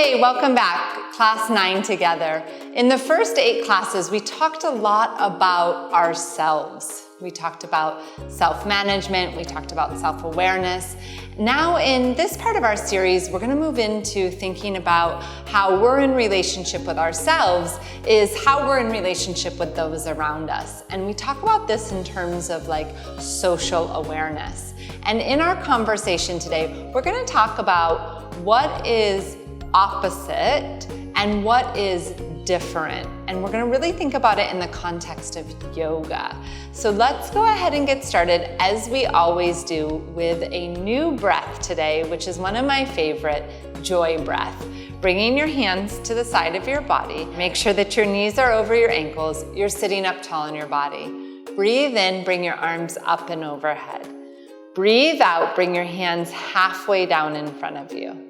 Okay, welcome back, class 9 together. In the first 8 classes, we talked a lot about ourselves. We talked about self-management, we talked about self-awareness. Now in this part of our series, we're gonna move into thinking about how we're in relationship with ourselves is how we're in relationship with those around us. And we talk about this in terms of like social awareness. And in our conversation today, we're gonna talk about what is opposite and what is different. And we're gonna really think about it in the context of yoga. So let's go ahead and get started, as we always do, with a new breath today, which is one of my favorite, joy breath. Bringing your hands to the side of your body. Make sure that your knees are over your ankles. You're sitting up tall in your body. Breathe in, bring your arms up and overhead. Breathe out, bring your hands halfway down in front of you.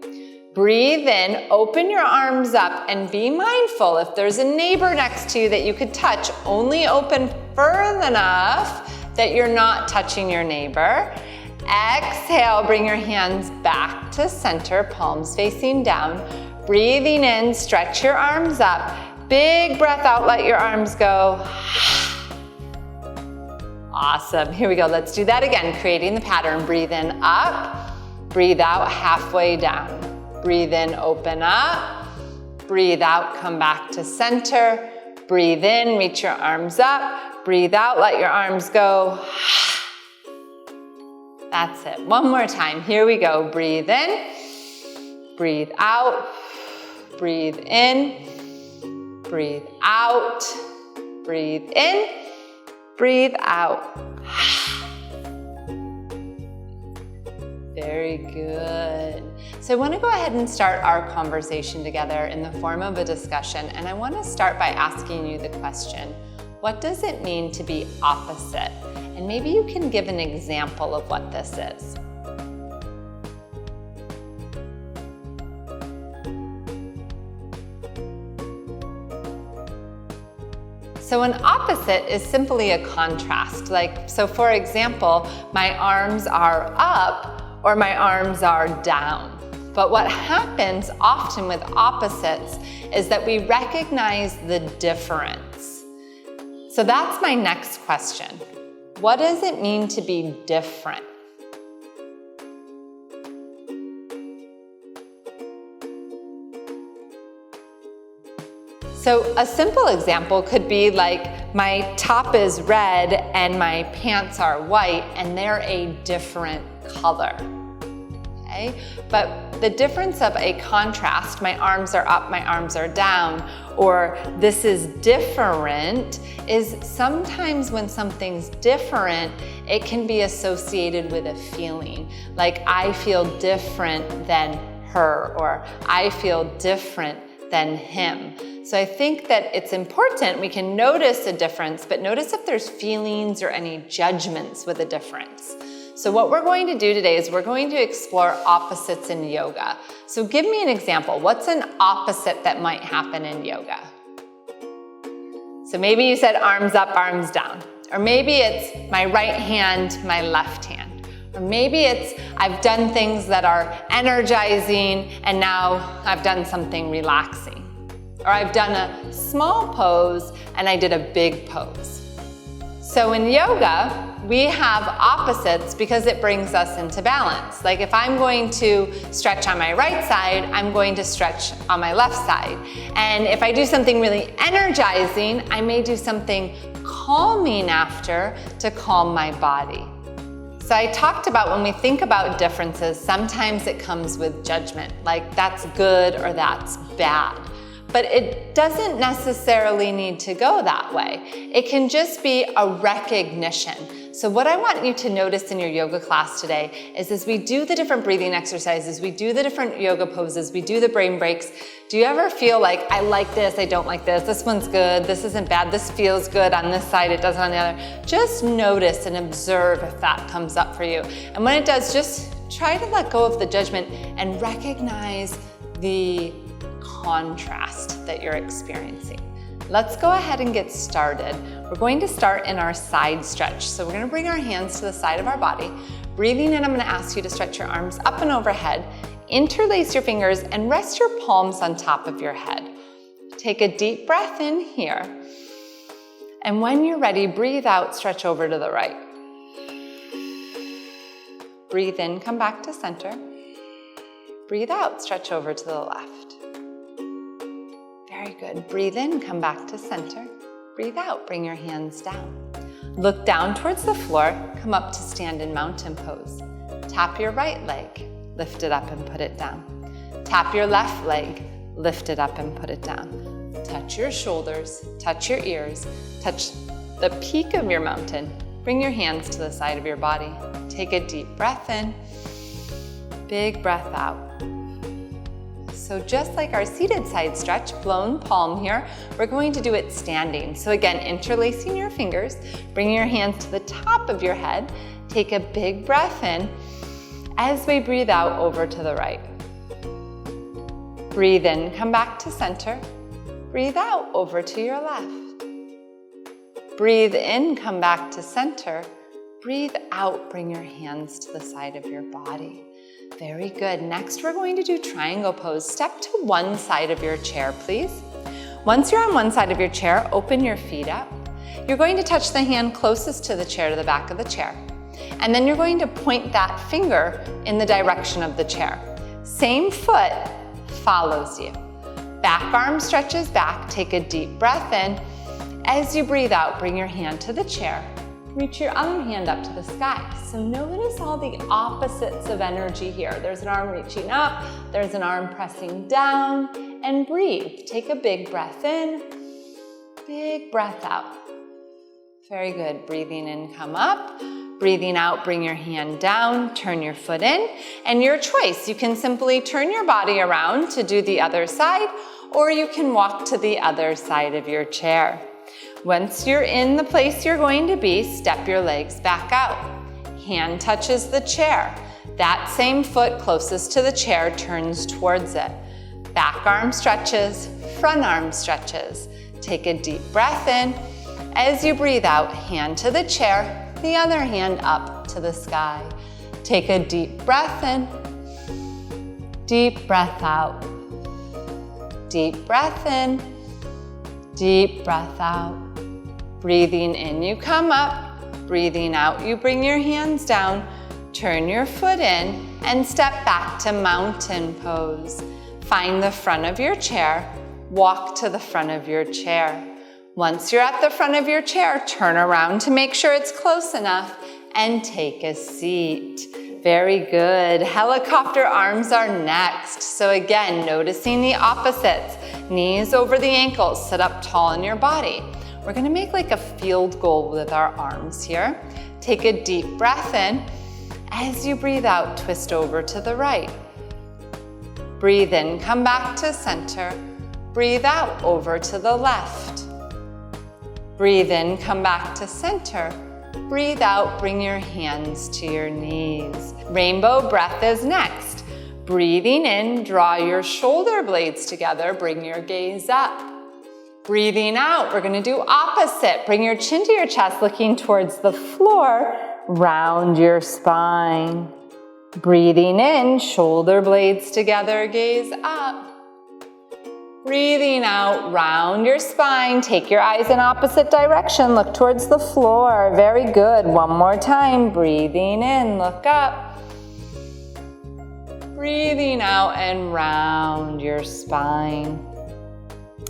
Breathe in, open your arms up, and be mindful if there's a neighbor next to you that you could touch, only open further enough that you're not touching your neighbor. Exhale, bring your hands back to center, palms facing down. Breathing in, stretch your arms up. Big breath out, let your arms go. Awesome, here we go, let's do that again, creating the pattern. Breathe in, up, breathe out, halfway down. Breathe in, open up. Breathe out, come back to center. Breathe in, reach your arms up. Breathe out, let your arms go. That's it. One more time. Here we go. Breathe in. Breathe out. Breathe in. Breathe out. Breathe in. Breathe out. Very good. So I want to go ahead and start our conversation together in the form of a discussion, and I want to start by asking you the question, what does it mean to be opposite? And maybe you can give an example of what this is. So an opposite is simply a contrast. So for example, my arms are up or my arms are down. But what happens often with opposites is that we recognize the difference. So that's my next question. What does it mean to be different? So a simple example could be like my top is red and my pants are white and they're a different color. Okay? But the difference of a contrast, my arms are up, my arms are down, or this is different, is sometimes when something's different, it can be associated with a feeling. Like I feel different than her, or I feel different than him. So I think that it's important, we can notice a difference, but notice if there's feelings or any judgments with a difference. So what we're going to do today is we're going to explore opposites in yoga. So give me an example. What's an opposite that might happen in yoga? So maybe you said arms up, arms down. Or maybe it's my right hand, my left hand. Or maybe it's I've done things that are energizing and now I've done something relaxing. Or I've done a small pose and I did a big pose. So in yoga, we have opposites because it brings us into balance. Like if I'm going to stretch on my right side, I'm going to stretch on my left side. And if I do something really energizing, I may do something calming after to calm my body. So I talked about when we think about differences, sometimes it comes with judgment, like that's good or that's bad. But it doesn't necessarily need to go that way. It can just be a recognition. So what I want you to notice in your yoga class today is as we do the different breathing exercises, we do the different yoga poses, we do the brain breaks, do you ever feel like, I like this, I don't like this one's good, this isn't bad, this feels good on this side, it doesn't on the other? Just notice and observe if that comes up for you. And when it does, just try to let go of the judgment and recognize the contrast that you're experiencing. Let's go ahead and get started. We're going to start in our side stretch. So we're going to bring our hands to the side of our body. Breathing in, I'm going to ask you to stretch your arms up and overhead. interlace your fingers and rest your palms on top of your head. Take a deep breath in here. And when you're ready, breathe out, stretch over to the right. Breathe in, come back to center. Breathe out, stretch over to the left. Very good. Breathe in, come back to center. Breathe out, bring your hands down. Look down towards the floor, come up to stand in mountain pose. Tap your right leg, lift it up and put it down. Tap your left leg, lift it up and put it down. Touch your shoulders, touch your ears, touch the peak of your mountain. Bring your hands to the side of your body. Take a deep breath in, big breath out. So just like our seated side stretch, blown palm here, we're going to do it standing. So again, interlacing your fingers, bring your hands to the top of your head, take a big breath in. As we breathe out, over to the right. Breathe in, come back to center. Breathe out, over to your left. Breathe in, come back to center. Breathe out, bring your hands to the side of your body. Very good. Next, we're going to do triangle pose. Step to one side of your chair, please. Once you're on one side of your chair, open your feet up. You're going to touch the hand closest to the chair to the back of the chair. And then you're going to point that finger in the direction of the chair. Same foot follows you. Back arm stretches back. Take a deep breath in. As you breathe out, bring your hand to the chair. Reach your other hand up to the sky. So notice all the opposites of energy here. There's an arm reaching up, there's an arm pressing down, and breathe. Take a big breath in, big breath out. Very good. Breathing in, come up. Breathing out, bring your hand down, turn your foot in, and your choice. You can simply turn your body around to do the other side, or you can walk to the other side of your chair. Once you're in the place you're going to be, step your legs back out. Hand touches the chair. That same foot closest to the chair turns towards it. Back arm stretches, front arm stretches. Take a deep breath in. As you breathe out, hand to the chair, the other hand up to the sky. Take a deep breath in, deep breath out. Deep breath in, deep breath out. Breathing in, you come up. Breathing out, you bring your hands down, turn your foot in, and step back to mountain pose. Find the front of your chair, walk to the front of your chair. Once you're at the front of your chair, turn around to make sure it's close enough and take a seat. Very good. Helicopter arms are next. So again, noticing the opposites. Knees over the ankles, sit up tall in your body. We're gonna make like a field goal with our arms here. Take a deep breath in. As you breathe out, twist over to the right. Breathe in, come back to center. Breathe out, over to the left. Breathe in, come back to center. Breathe out, bring your hands to your knees. Rainbow breath is next. Breathing in, draw your shoulder blades together, bring your gaze up. Breathing out, we're gonna do opposite. Bring your chin to your chest, looking towards the floor, round your spine. Breathing in, shoulder blades together, gaze up. Breathing out, round your spine. Take your eyes in opposite direction, look towards the floor. Very good. One more time. Breathing in, look up. Breathing out and round your spine.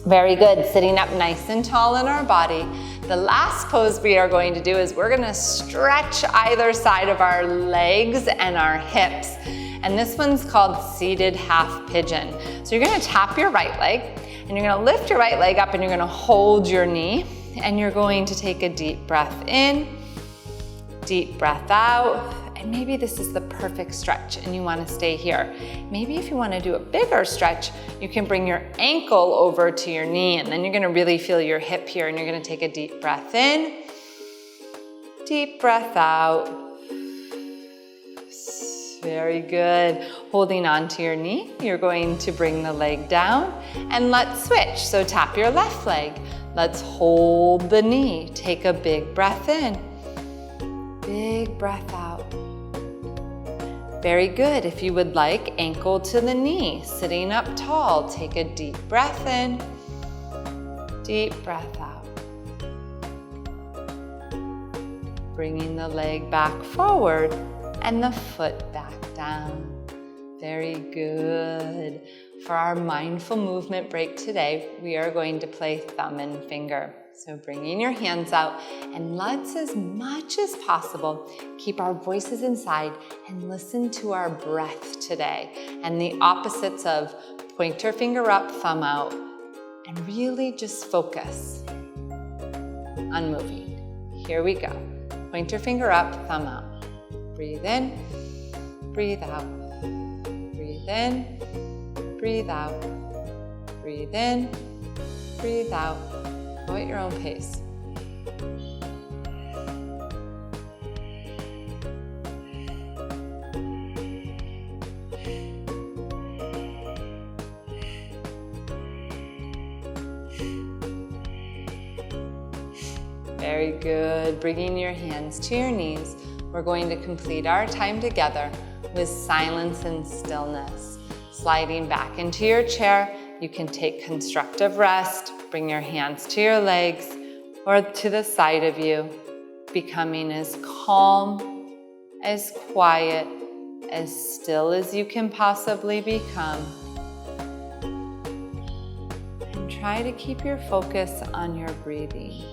Very good. Sitting up nice and tall in our body. The last pose we are going to do is we're going to stretch either side of our legs and our hips. And this one's called seated half pigeon. So you're going to tap your right leg and you're going to lift your right leg up and you're going to hold your knee and you're going to take a deep breath in, deep breath out. And maybe this is the perfect stretch and you want to stay here. Maybe if you want to do a bigger stretch, you can bring your ankle over to your knee and then you're going to really feel your hip here and you're going to take a deep breath in, deep breath out. Very good. Holding on to your knee, you're going to bring the leg down and let's switch. So tap your left leg. Let's hold the knee. Take a big breath in, big breath out. Very good. If you would like, ankle to the knee, sitting up tall. Take a deep breath in, deep breath out. Bringing the leg back forward and the foot back down. Very good. For our mindful movement break today, we are going to play thumb and finger. So bringing your hands out, and let's, as much as possible, keep our voices inside and listen to our breath today. And the opposites of pointer finger up, thumb out, and really just focus on moving. Here we go. Pointer finger up, thumb out. Breathe in, breathe out. Breathe in, breathe out. Breathe in, breathe out. Go at your own pace. Very good. Bringing your hands to your knees, we're going to complete our time together with silence and stillness. Sliding back into your chair, you can take constructive rest. Bring your hands to your legs or to the side of you, becoming as calm, as quiet, as still as you can possibly become. And try to keep your focus on your breathing.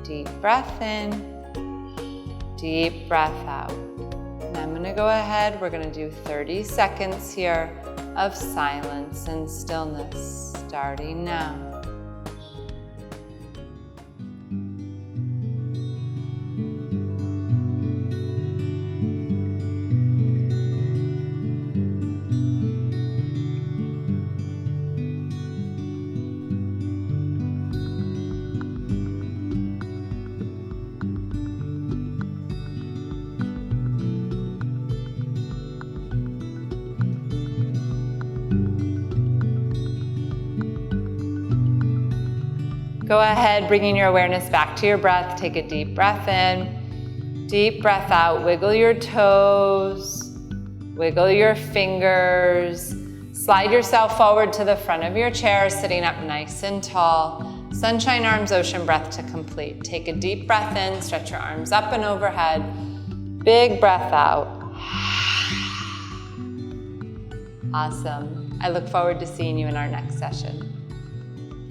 Deep breath in, deep breath out. And I'm going to go ahead, we're going to do 30 seconds here of silence and stillness, starting now. Go ahead, bringing your awareness back to your breath. Take a deep breath in, deep breath out. Wiggle your toes, wiggle your fingers. Slide yourself forward to the front of your chair, sitting up nice and tall. Sunshine arms, ocean breath to complete. Take a deep breath in, stretch your arms up and overhead. Big breath out. Awesome. I look forward to seeing you in our next session.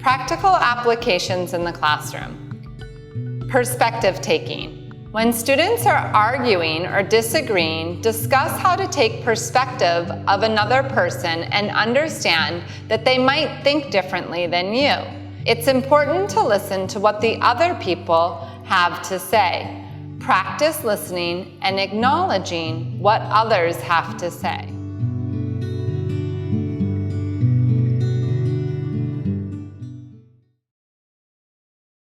Practical applications in the classroom. Perspective taking. When students are arguing or disagreeing, discuss how to take perspective of another person and understand that they might think differently than you. It's important to listen to what the other people have to say. Practice listening and acknowledging what others have to say.